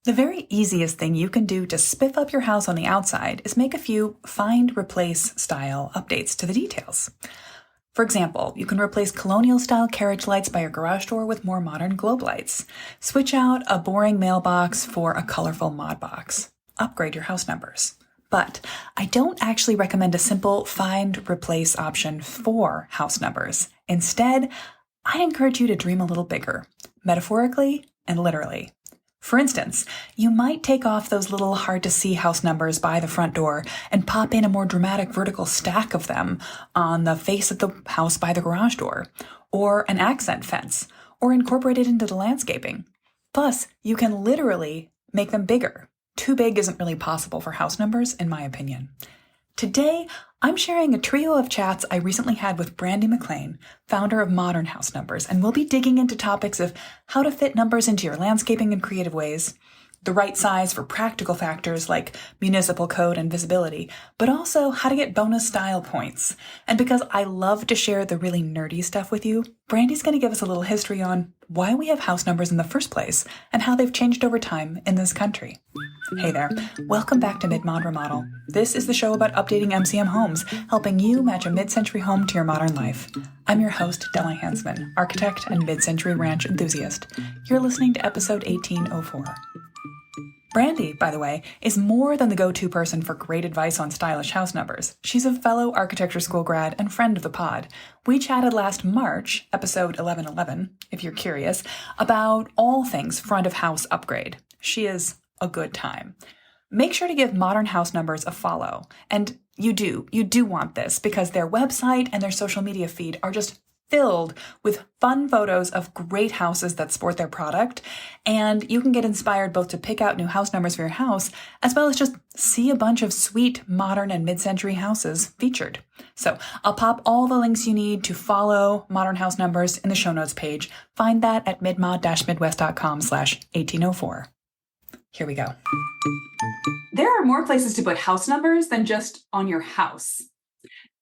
The very easiest thing you can do to spiff up your house on the outside is make a few find replace style updates to the details. For example, you can replace colonial style carriage lights by your garage door with more modern globe lights. Switch out a boring mailbox for a colorful mod box. Upgrade your house numbers. But I don't actually recommend a simple find replace option for house numbers. Instead, I encourage you to dream a little bigger, metaphorically and literally. For instance, you might take off those little hard to see house numbers by the front door and pop in a more dramatic vertical stack of them on the face of the house by the garage door, or an accent fence, or incorporate it into the landscaping. Plus, you can literally make them bigger. Too big isn't really possible for house numbers, in my opinion. Today, I'm sharing a trio of chats I recently had with Brandy McLain, founder of Modern House Numbers, and we'll be digging into topics of how to fit numbers into your landscaping in creative ways, the right size for practical factors like municipal code and visibility, but also how to get bonus style points. And because I love to share the really nerdy stuff with you, Brandy's going to give us a little history on why we have house numbers in the first place and how they've changed over time in this country. Hey there, welcome back to Mid-Mod Remodel. This is the show about updating MCM homes, helping you match a mid-century home to your modern life. I'm your host, Della Hansman, architect and mid-century ranch enthusiast. You're listening to episode 1804. Brandy, by the way, is more than the go-to person for great advice on stylish house numbers. She's a fellow architecture school grad and friend of the pod. We chatted last March, episode 1111, if you're curious, about all things front of house upgrade. She is a good time. Make sure to give Modern House Numbers a follow. And you do want this because their website and their social media feed are just filled with fun photos of great houses that sport their product. And you can get inspired both to pick out new house numbers for your house, as well as just see a bunch of sweet modern and mid-century houses featured. So I'll pop all the links you need to follow Modern House Numbers in the show notes page. Find that at midmod-midwest.com/1804. Here we go. There are more places to put house numbers than just on your house.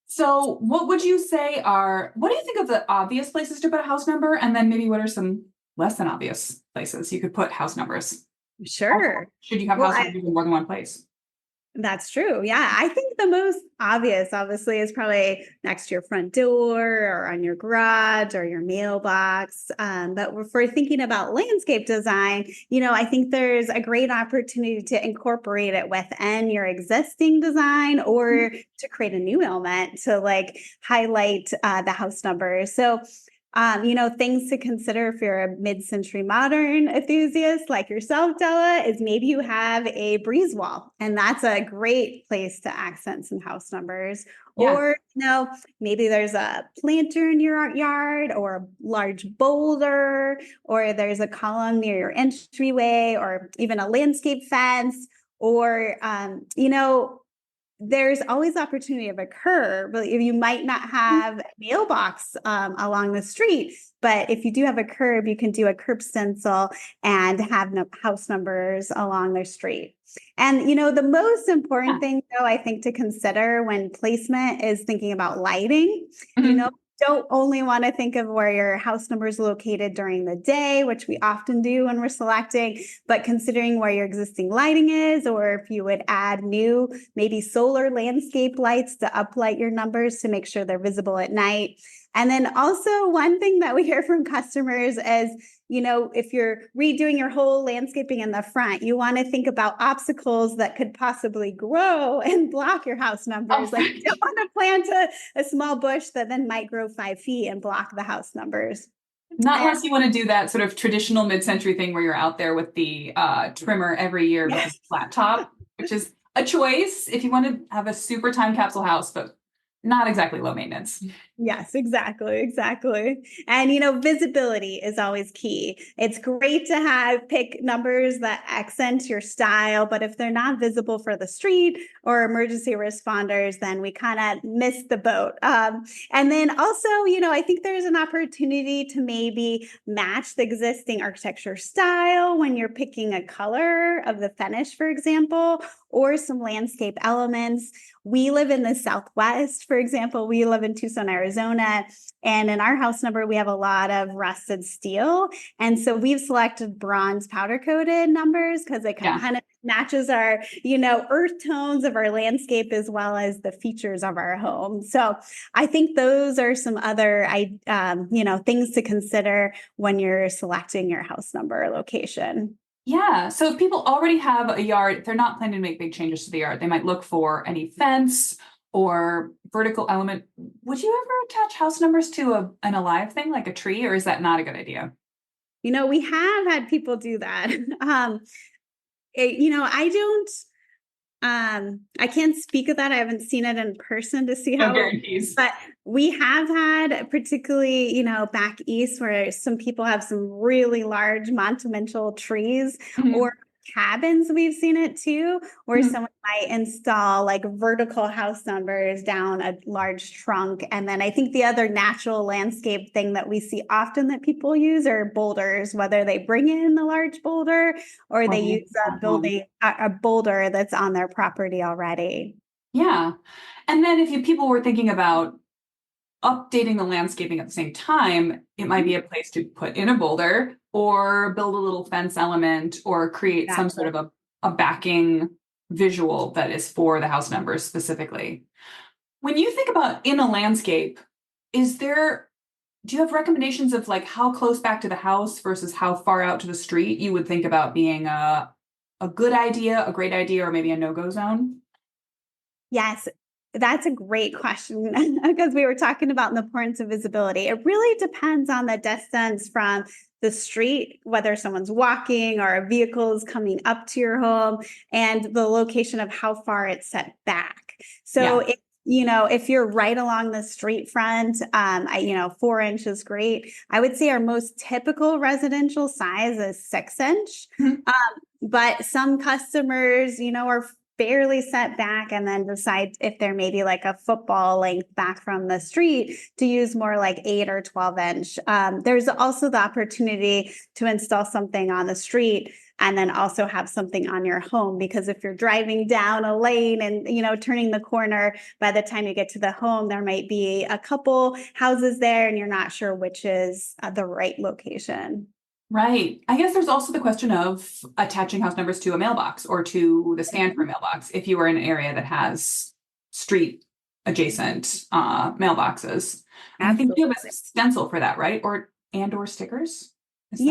So what would you say what do you think of the obvious places to put a house number? And then maybe what are some less than obvious places you could put house numbers? Sure. Should you have house numbers in more than one place? That's true. Yeah. I think the most obvious, obviously, is probably next to your front door or on your garage or your mailbox. But if we're thinking about landscape design, I think there's a great opportunity to incorporate it within your existing design or to create a new element to highlight the house numbers. So things to consider if you're a mid-century modern enthusiast like yourself, Della, is maybe you have a breeze wall, and that's a great place to accent some house numbers. Yeah. Or, maybe there's a planter in your yard or a large boulder, or there's a column near your entryway, or even a landscape fence, or, there's always opportunity of a curb, but you might not have a mailbox along the street. But if you do have a curb, you can do a curb stencil and have house numbers along the street. And, the most important thing, though, I think to consider when placement is thinking about lighting, don't only want to think of where your house number is located during the day, which we often do when we're selecting, but considering where your existing lighting is, or if you would add new, maybe solar landscape lights to uplight your numbers to make sure they're visible at night. And then also one thing that we hear from customers is, if you're redoing your whole landscaping in the front, you want to think about obstacles that could possibly grow and block your house numbers. Like you don't want to plant a small bush that then might grow 5 feet and block the house numbers. Not unless you want to do that sort of traditional mid-century thing where you're out there with the trimmer every year with a flat top, which is a choice if you want to have a super time capsule house, but not exactly low maintenance. Yes, exactly. And, visibility is always key. It's great to pick numbers that accent your style, but if they're not visible for the street or emergency responders, then we kind of miss the boat. And then also, I think there's an opportunity to maybe match the existing architecture style when you're picking a color of the finish, for example, or some landscape elements. We live in the Southwest, for example. We live in Tucson, Arizona. Arizona. And in our house number, we have a lot of rusted steel. And so we've selected bronze powder coated numbers because it kind of matches our, earth tones of our landscape as well as the features of our home. So I think those are some other, things to consider when you're selecting your house number or location. Yeah. So if people already have a yard, if they're not planning to make big changes to the yard, they might look for any fence or vertical element. Would you ever attach house numbers to an alive thing like a tree, or is that not a good idea? We have had people do that. I don't, I can't speak of that. I haven't seen it in person to see No how, guarantees. but we have had particularly, back east where some people have some really large monumental trees or cabins. We've seen it too, where someone might install like vertical house numbers down a large trunk. And then I think the other natural landscape thing that we see often that people use are boulders, whether they bring in the large boulder or they use a boulder that's on their property already. Yeah. And then if people were thinking about updating the landscaping at the same time, it might be a place to put in a boulder or build a little fence element or create some sort of a backing visual that is for the house numbers specifically. When you think about in a landscape, do you have recommendations of like how close back to the house versus how far out to the street you would think about being a good idea, a great idea, or maybe a no-go zone? Yes, that's a great question because we were talking about the importance of visibility. It really depends on the distance from the street, whether someone's walking or a vehicle is coming up to your home, and the location of how far it's set back. So if you're right along the street front, 4 inch is great. I would say our most typical residential size is 6 inch. But some customers, are barely set back and then decide if they're maybe like a football length back from the street to use more like 8 or 12 inch. There's also the opportunity to install something on the street and then also have something on your home, because if you're driving down a lane and turning the corner, by the time you get to the home there might be a couple houses there and you're not sure which is the right location. Right. I guess there's also the question of attaching house numbers to a mailbox or to the stand for a mailbox if you are in an area that has street adjacent mailboxes. And I think you have a stencil for that, right? Or stickers? So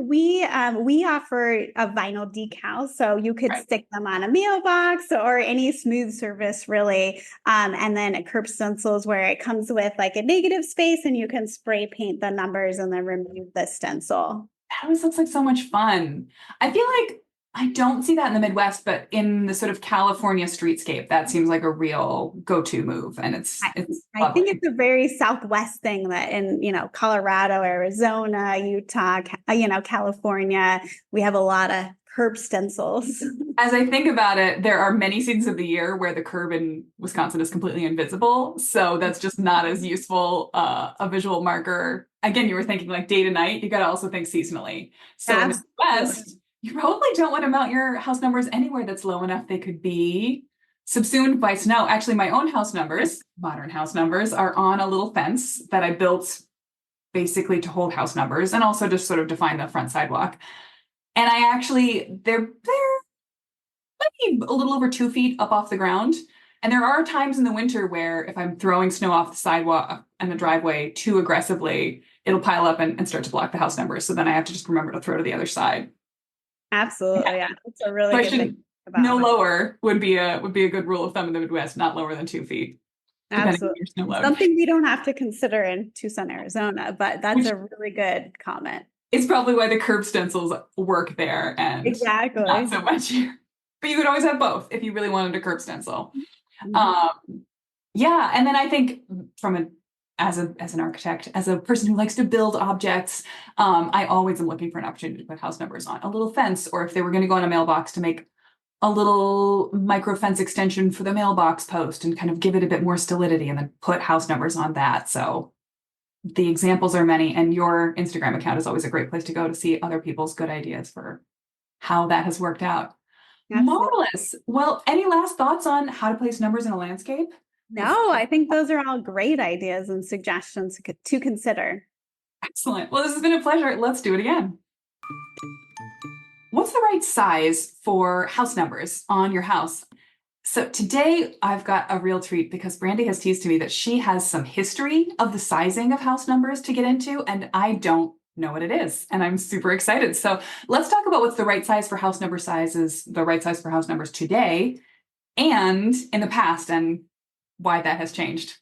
we offer a vinyl decal, so you could stick them on a mailbox or any smooth surface, really. And then a curb stencils where it comes with like a negative space, and you can spray paint the numbers and then remove the stencil. That always looks like so much fun. I feel like I don't see that in the Midwest, but in the sort of California streetscape, that seems like a real go-to move. And I think it's a very Southwest thing that in, Colorado, Arizona, Utah, California, we have a lot of curb stencils. As I think about it, there are many seasons of the year where the curb in Wisconsin is completely invisible. So that's just not as useful a visual marker. Again, you were thinking like day to night. You got to also think seasonally. So in the West, you probably don't want to mount your house numbers anywhere that's low enough they could be subsumed by snow. Actually, my own house numbers, modern house numbers, are on a little fence that I built basically to hold house numbers and also just sort of define the front sidewalk. And they're maybe a little over 2 feet up off the ground. And there are times in the winter where if I'm throwing snow off the sidewalk and the driveway too aggressively, it'll pile up and start to block the house numbers. So then I have to just remember to throw to the other side. Absolutely. Yeah. That's a really good thing about no lower would be a good rule of thumb in the Midwest, not lower than 2 feet. Absolutely. Something we don't have to consider in Tucson, Arizona, but that's a really good comment. It's probably why the curb stencils work there and not so much here. But you could always have both if you really wanted a curb stencil. And then I think as an architect, as a person who likes to build objects, I always am looking for an opportunity to put house numbers on a little fence, or if they were going to go on a mailbox, to make a little micro fence extension for the mailbox post and kind of give it a bit more solidity and then put house numbers on that. So the examples are many, and your Instagram account is always a great place to go to see other people's good ideas for how that has worked out. Absolutely. Marvelous. Well, any last thoughts on how to place numbers in a landscape? No, I think those are all great ideas and suggestions to consider. Excellent. Well, this has been a pleasure. Let's do it again. What's the right size for house numbers on your house? So today I've got a real treat because Brandy has teased to me that she has some history of the sizing of house numbers to get into, and I don't know what it is. And I'm super excited. So let's talk about what's the right size for house number sizes, the right size for house numbers today and in the past, and why that has changed.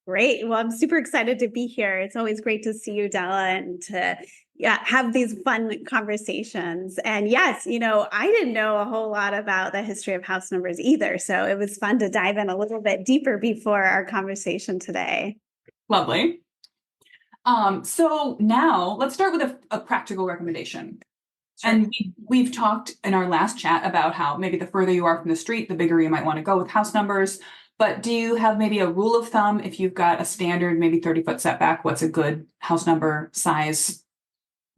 Great. Well, I'm super excited to be here. It's always great to see you, Della, and to have these fun conversations. And yes, I didn't know a whole lot about the history of house numbers either. So it was fun to dive in a little bit deeper before our conversation today. Lovely. So now let's start with a practical recommendation. Sure. And we've talked in our last chat about how maybe the further you are from the street, the bigger you might want to go with house numbers. But do you have maybe a rule of thumb if you've got a standard, maybe 30-foot setback? What's a good house number size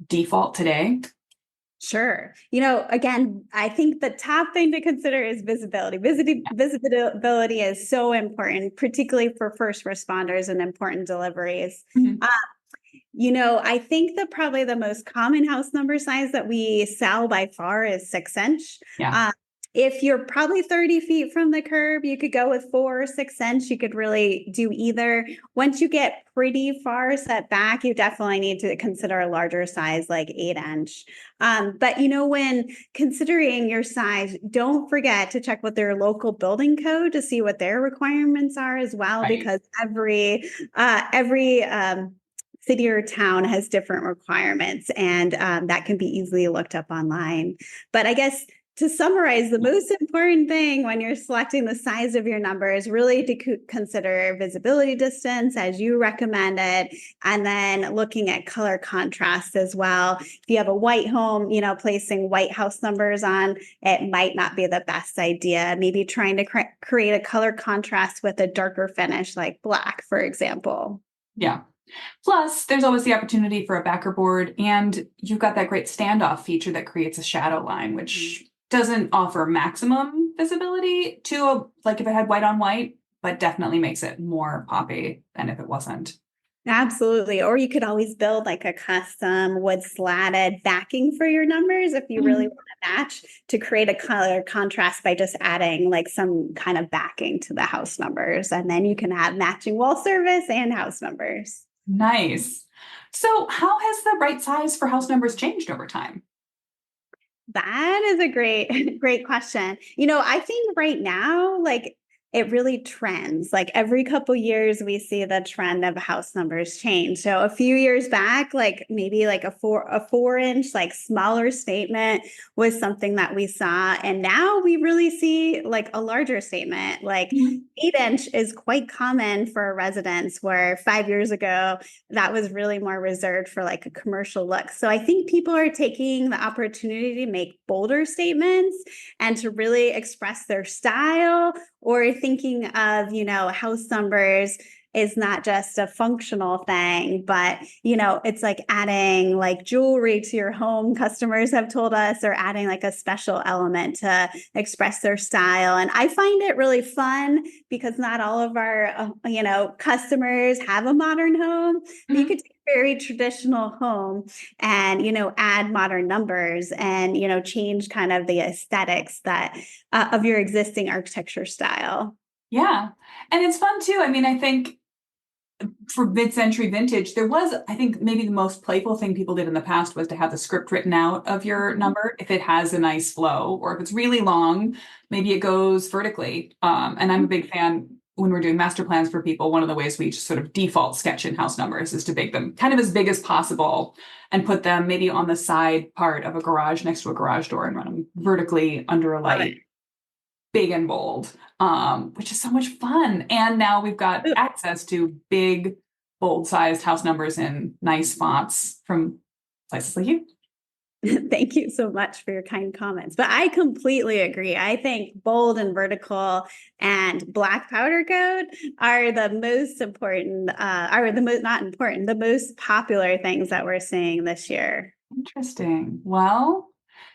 default today? Sure. Again, I think the top thing to consider is visibility. Visibility is so important, particularly for first responders and important deliveries. Mhm. I think that probably the most common house number size that we sell by far is 6-inch. Yeah. If you're probably 30 feet from the curb, you could go with 4 or 6-inch. You could really do either. Once you get pretty far set back, you definitely need to consider a larger size like 8-inch. But when considering your size, don't forget to check with their local building code to see what their requirements are as well, Right. because every city or town has different requirements, and that can be easily looked up online. But I guess to summarize, the most important thing when you're selecting the size of your number is really to consider visibility distance as you recommended, and then looking at color contrast as well. If you have a white home, placing white house numbers on it might not be the best idea. Maybe trying to create a color contrast with a darker finish like black, for example. Yeah. Plus, there's always the opportunity for a backer board, and you've got that great standoff feature that creates a shadow line, which doesn't offer maximum visibility like if it had white on white, but definitely makes it more poppy than if it wasn't. Absolutely. Or you could always build like a custom wood slatted backing for your numbers if you really want to match, to create a color contrast by just adding like some kind of backing to the house numbers. And then you can have matching wall service and house numbers. Nice. So, how has the right size for house numbers changed over time? That is a great, great question. I think right now, like it really trends. Like every couple years, we see the trend of house numbers change. So a few years back, like maybe like a 4-inch, like smaller statement was something that we saw, and now we really see like a larger statement. Like 8-inch is quite common for a residence, where 5 years ago that was really more reserved for like a commercial look. So I think people are taking the opportunity to make bolder statements and to really express their style, or thinking of, house numbers is not just a functional thing, but, it's like adding like jewelry to your home, customers have told us, or adding like a special element to express their style. And I find it really fun because not all of our, customers have a modern home. You could take a very traditional home and, add modern numbers and, change kind of the aesthetics that of your existing architecture style. Yeah. And it's fun too. I mean, I think for mid-century vintage, I think maybe the most playful thing people did in the past was to have the script written out of your number if it has a nice flow, or if it's really long, maybe it goes vertically. And I'm a big fan when we're doing master plans for people. One of the ways we just sort of default sketch in house numbers is to make them kind of as big as possible and put them maybe on the side part of a garage next to a garage door and run them vertically under a light, big and bold, which is so much fun. And now we've got access to big, bold sized house numbers in nice fonts from places like you. Thank you so much for your kind comments. But I completely agree. I think bold and vertical and black powder coat are the most important, the most popular things that we're seeing this year. Interesting. Well,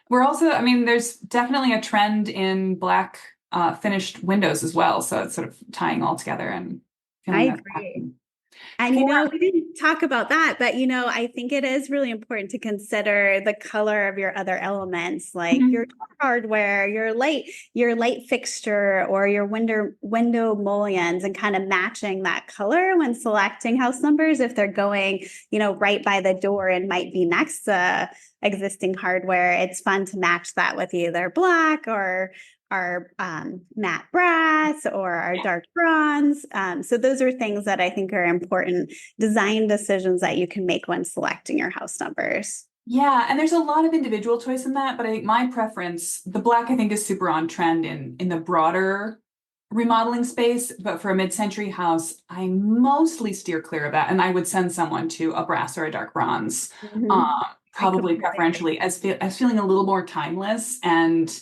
we're also, I mean, there's definitely a trend in black finished windows as well. So it's sort of tying all together and I feeling that. agree. And For we didn't talk about that, but I think it is really important to consider the color of your other elements, like Mhm. your door hardware, your light fixture, or your window mullions, and kind of matching that color when selecting house numbers. If they're going, right by the door and might be next to existing hardware, it's fun to match that with either black or our matte brass or our dark bronze. So those are things that I think are important design decisions that you can make when selecting your house numbers. Yeah, and there's a lot of individual choice in that, but I think my preference, the black, I think is super on trend in the broader remodeling space. But for a mid-century house, I mostly steer clear of that, and I would send someone to a brass or a dark bronze, Mhm. I probably completely agree. preferentially as feeling a little more timeless, and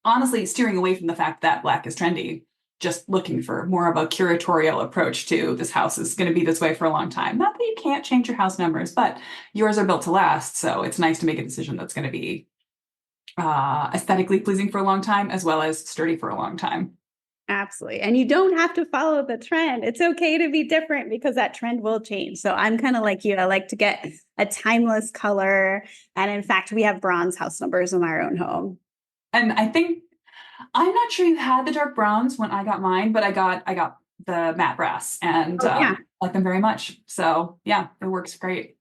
honestly steering away from the fact that black is trendy. Just looking for more of a curatorial approach to this house is going to be this way for a long time. Not that you can't change your house numbers, but yours are built to last. So it's nice to make a decision that's going to be aesthetically pleasing for a long time, as well as sturdy for a long time. Absolutely. And you don't have to follow the trend. It's okay to be different because that trend will change. So I'm kind of like you. I like to get a timeless color. And in fact, we have bronze house numbers in our own home. And I think I'm not sure you had the dark browns when I got mine, but I got the matte brass and Oh, yeah. like them very much. So yeah, it works great.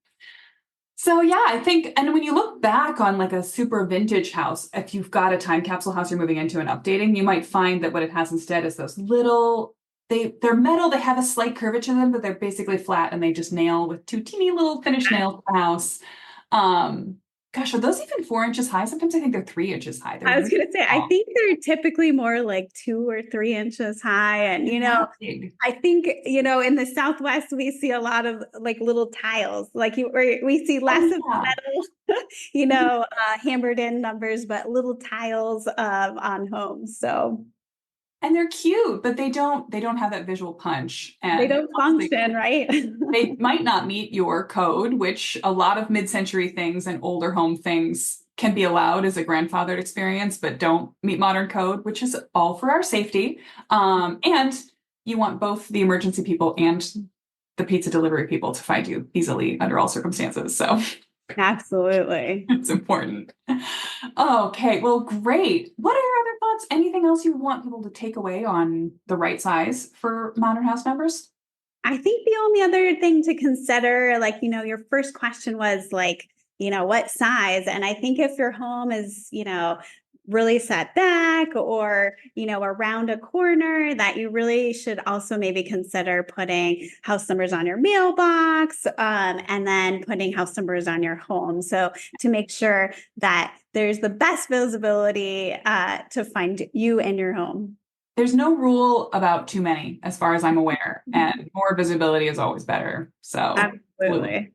So yeah, I think, and when you look back on like a super vintage house, if you've got a time capsule house you're moving into and updating, you might find that what it has instead is those little, they're metal, they have a slight curvature to them, but they're basically flat and they just nail with two teeny little finished nails to the house. Um, Gosh, are those even 4 inches high? Sometimes I think they're 3 inches high. They're I was really going to say, I small. think they're typically more like 2 or 3 inches high. And, They're not big. I think, in the Southwest, we see a lot of like little tiles, like we see Oh less of yeah. metal, hammered in numbers, but little tiles on homes. So And they're cute, but they don't have that visual punch. they And don't honestly, function, right? they might not meet your code, which a lot of mid-century things and older home things can be allowed as a grandfathered experience, but don't meet modern code, which is all for our safety. And you want both the emergency people and the pizza delivery people to find you easily under all circumstances. So Absolutely. it's important. Okay, well, great. What are your other thoughts? Anything else you want people to take away on the right size for modern house numbers? I think the only other thing to consider, like, your first question was like, what size? And I think if your home is, really set back or, around a corner, that you really should also maybe consider putting house numbers on your mailbox, and then putting house numbers on your home. So to make sure that there's the best visibility to find you and your home. There's no rule about too many, as far as I'm aware, and more visibility is always better. So, absolutely. Absolutely.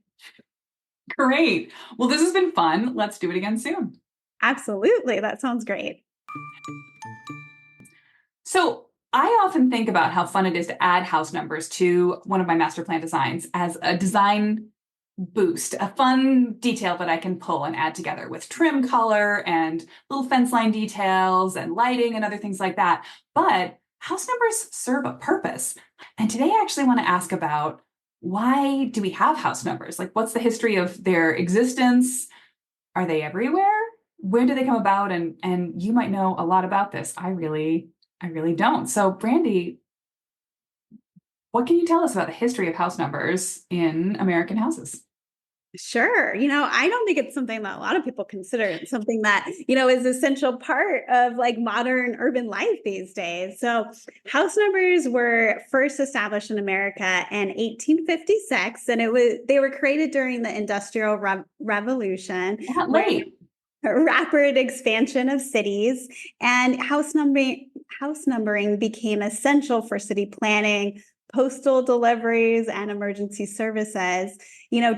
Great. Well, this has been fun. Let's do it again soon. Absolutely. That sounds great. So, I often think about how fun it is to add house numbers to one of my master plan designs as a design boost, a fun detail that I can pull and add together with trim color and little fence line details and lighting and other things like that. But house numbers serve a purpose. And today I actually want to ask about, why do we have house numbers? Like, what's the history of their existence? Are they everywhere? Where do they come about? And you might know a lot about this. I really don't. So, Brandy, what can you tell us about the history of house numbers in American houses? Sure. I don't think it's something that a lot of people consider. It's something that, is essential part of like modern urban life these days. So house numbers were first established in America in 1856, and they were created during the Industrial Revolution, Not where late. rapid expansion of cities and house numbering became essential for city planning, postal deliveries, and emergency services.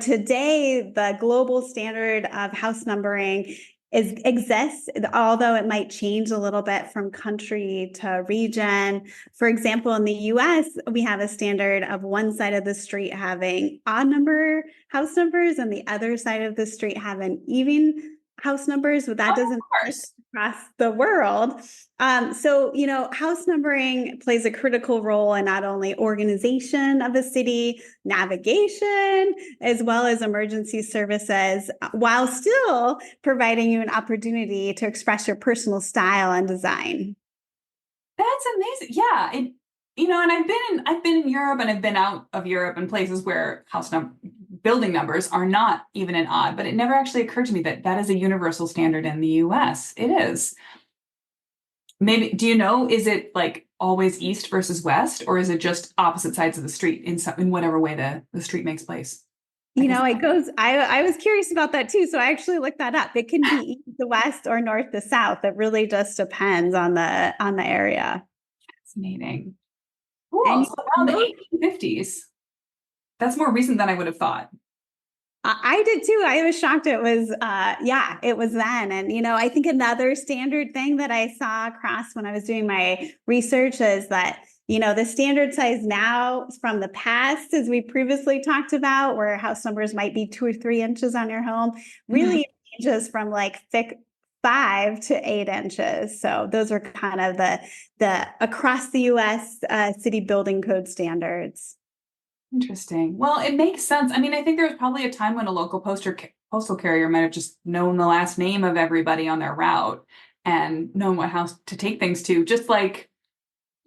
Today the global standard of house numbering exists, although it might change a little bit from country to region. For example, in the US, we have a standard of one side of the street having odd number house numbers and the other side of the street having even house numbers, but that Oh, of doesn't exist course. across the world. So, house numbering plays a critical role in not only organization of a city, navigation, as well as emergency services, while still providing you an opportunity to express your personal style and design. That's amazing. Yeah, and I've been in Europe and I've been out of Europe in places where building numbers are not even an odd, but it never actually occurred to me that that is a universal standard in the US. It is. Maybe, do you know, is it like always east versus west, or is it just opposite sides of the street in whatever way the street makes place? I guess. It goes, I was curious about that too. So I actually looked that up. It can be east to west or north to south. It really just depends on the area. Fascinating. Cool. And So wow, the 1850s. That's more recent than I would have thought. I did too. I was shocked it was yeah, it was then. And I think another standard thing that I saw across when I was doing my research is that the standard size now from the past, as we previously talked about, where house numbers might be 2 or 3 inches on your home, Mhm. really ranges from like thick 5 to 8 inches. So those are kind of the across the US city building code standards. Interesting. Well, it makes sense. I mean, I think there was probably a time when a local postal carrier might have just known the last name of everybody on their route and known what house to take things to, just like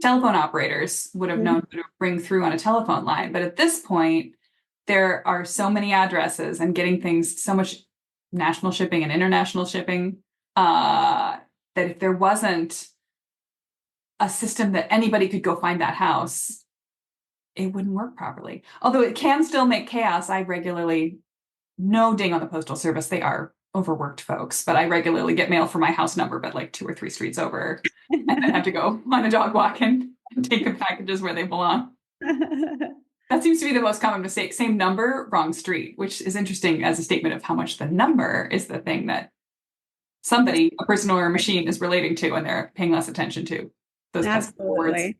telephone operators would have known who to bring through on a telephone line. But at this point, there are so many addresses and getting things so much national shipping and international shipping that if there wasn't a system that anybody could go find that house, it wouldn't work properly. Although it can still make chaos. I regularly, no ding on the postal service, they are overworked folks, but I regularly get mail for my house number, but like 2 or 3 streets over, and then have to go on a dog walk and take the packages where they belong. That seems to be the most common mistake. Same number, wrong street, which is interesting as a statement of how much the number is the thing that somebody, a person or a machine, is relating to, and they're paying less attention to those pesky words. Absolutely.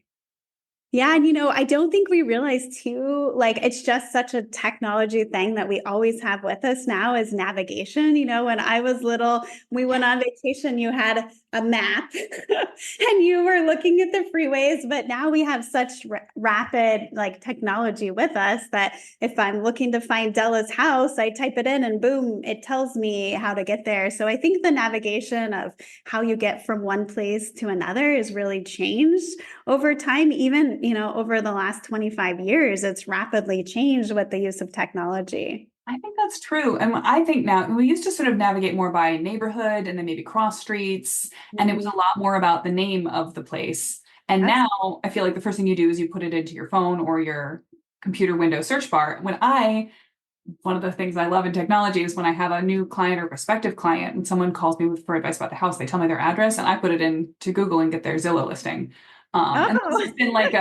Yeah, and I don't think we realize too, like it's just such a technology thing that we always have with us now is navigation. When I was little, we went on vacation, you had a map and you were looking at the freeways, but now we have such rapid like technology with us that if I'm looking to find Della's house, I type it in and boom, it tells me how to get there. So I think the navigation of how you get from one place to another is really changed over time, even, over the last 25 years, it's rapidly changed with the use of technology. I think that's true. And I think now we used to sort of navigate more by neighborhood and then maybe cross streets. And it was a lot more about the name of the place. And That's now I feel like the first thing you do is you put it into your phone or your computer window search bar. One of the things I love in technology is when I have a new client or prospective client and someone calls me for advice about the house, they tell me their address and I put it into Google and get their Zillow listing. And this oh, has been like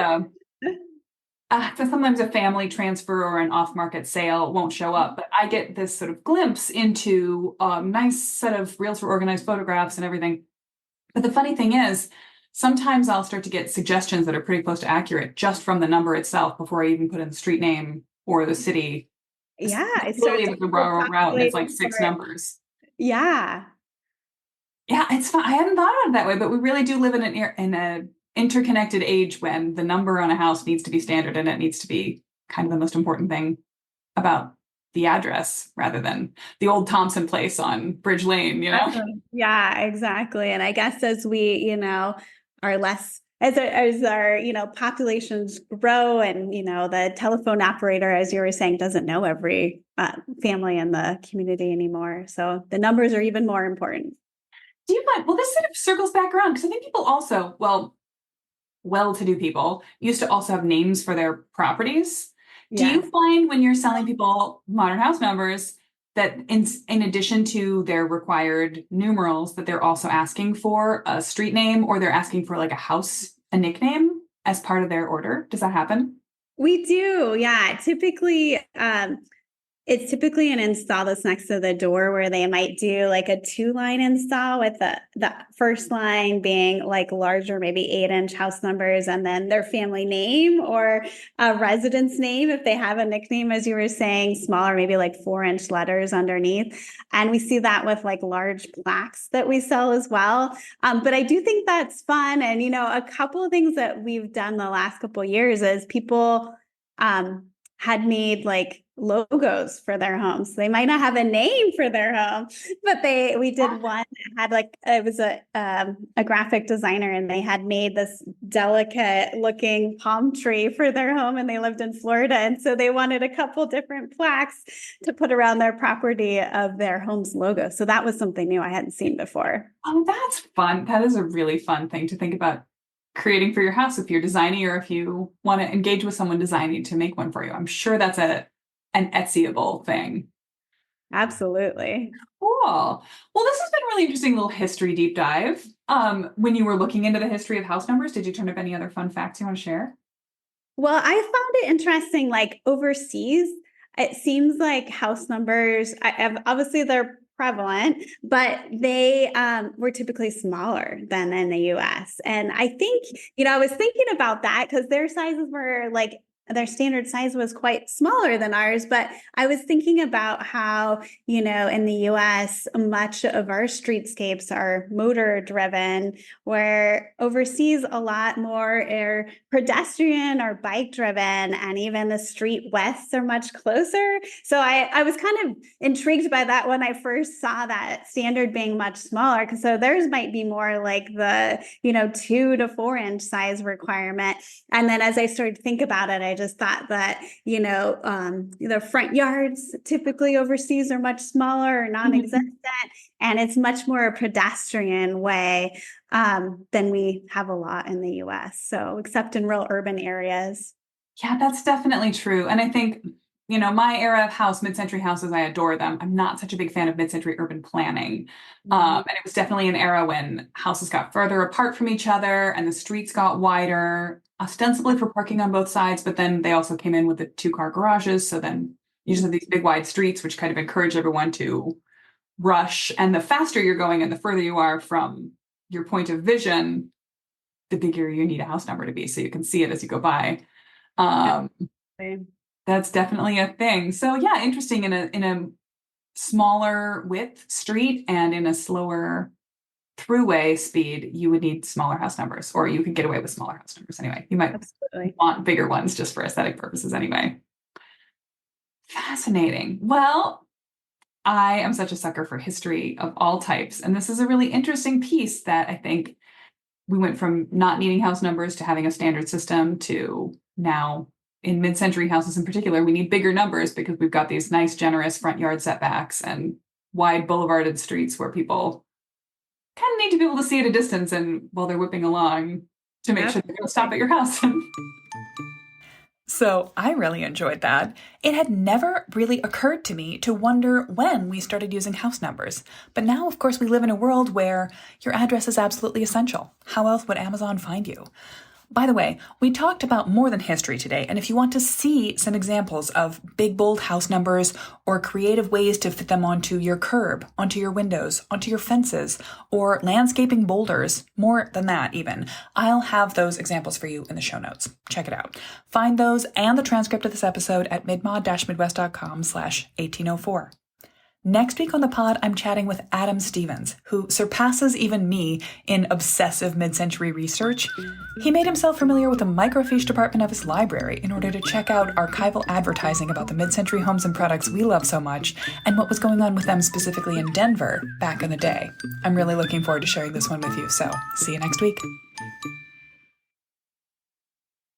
sometimes a family transfer or an off-market sale won't show up, but I get this sort of glimpse into a nice set of realtor organized photographs and everything. But the funny thing is, sometimes I'll start to get suggestions that are pretty close to accurate just from the number itself before I even put in the street name or the city. yeah, it Literally starts with the rural route, and it's like populating for six it. numbers. Yeah. Yeah, it's fun. I hadn't thought about it that way, but we really do live in an interconnected age when the number on a house needs to be standard and it needs to be kind of the most important thing about the address rather than the old Thompson place on Bridge Lane, you know? Yeah, exactly. And I guess as we, are less as our, populations grow and, the telephone operator, as you were saying, doesn't know every family in the community anymore. So the numbers are even more important. Do you mind? Well, this sort of circles back around because I think people also, well-to-do people used to also have names for their properties. Do you Yes. find when you're selling people modern house numbers that in addition to their required numerals, that they're also asking for a street name or they're asking for like a nickname as part of their order? Does that happen? We do. Yeah. Typically, It's typically an install that's next to the door where they might do like a 2-line install with the first line being like larger, maybe 8-inch house numbers, and then their family name or a residence name if they have a nickname, as you were saying, smaller, maybe like 4-inch letters underneath. And we see that with like large plaques that we sell as well. But I do think that's fun. And, a couple of things that we've done the last couple of years is people had made like logos for their homes. They might not have a name for their home, but we did one that had like, it was a graphic designer, and they had made this delicate looking palm tree for their home, and they lived in Florida. And so they wanted a couple different plaques to put around their property of their home's logo. So that was something new I hadn't seen before. Oh, that's fun. That is a really fun thing to think about creating for your house if you're designing, or if you want to engage with someone designing to make one for you. I'm sure that's an Etsyable thing. Absolutely. Cool. Well, this has been a really interesting little history deep dive. When you were looking into the history of house numbers, did you turn up any other fun facts you want to share? Well, I found it interesting, like overseas, it seems like house numbers, obviously they're prevalent, but they were typically smaller than in the US. And I think, I was thinking about that because their sizes were like, their standard size was quite smaller than ours. But I was thinking about how, in the US, much of our streetscapes are motor driven, where overseas, a lot more are pedestrian or bike driven, and even the street widths are much closer. So I was kind of intrigued by that when I first saw that standard being much smaller, because so theirs might be more like the, 2 to 4-inch size requirement. And then as I started to think about it, I just thought that, the front yards typically overseas are much smaller or non-existent, and it's much more a pedestrian way than we have a lot in the US. So except in real urban areas. Yeah, that's definitely true. And I think, my era of house, mid-century houses, I adore them. I'm not such a big fan of mid-century urban planning. And it was definitely an era when houses got further apart from each other and the streets got wider, ostensibly for parking on both sides, but then they also came in with the 2-car garages. So then you just have these big wide streets, which kind of encourage everyone to rush. And the faster you're going and the further you are from your point of vision, the bigger you need a house number to be so you can see it as you go by. That's definitely a thing. So yeah, interesting. In a smaller width street and in a slower throughway speed, you would need smaller house numbers, or you could get away with smaller house numbers anyway. You might want bigger ones just for aesthetic purposes anyway. Fascinating. Well, I am such a sucker for history of all types, and this is a really interesting piece that I think we went from not needing house numbers to having a standard system to now in mid-century houses in particular, we need bigger numbers because we've got these nice, generous front yard setbacks and wide boulevarded streets where people kind of need to be able to see at a distance and while they're whipping along to make sure they're going to stop at your house. So I really enjoyed that. It had never really occurred to me to wonder when we started using house numbers. But now, of course, we live in a world where your address is absolutely essential. How else would Amazon find you? By the way, we talked about more than history today, and if you want to see some examples of big, bold house numbers or creative ways to fit them onto your curb, onto your windows, onto your fences, or landscaping boulders, more than that even, I'll have those examples for you in the show notes. Check it out. Find those and the transcript of this episode at midmod-midwest.com/1804. Next week on the pod, I'm chatting with Adam Stevens, who surpasses even me in obsessive mid-century research. He made himself familiar with the microfiche department of his library in order to check out archival advertising about the mid-century homes and products we love so much, and what was going on with them specifically in Denver back in the day. I'm really looking forward to sharing this one with you, so see you next week.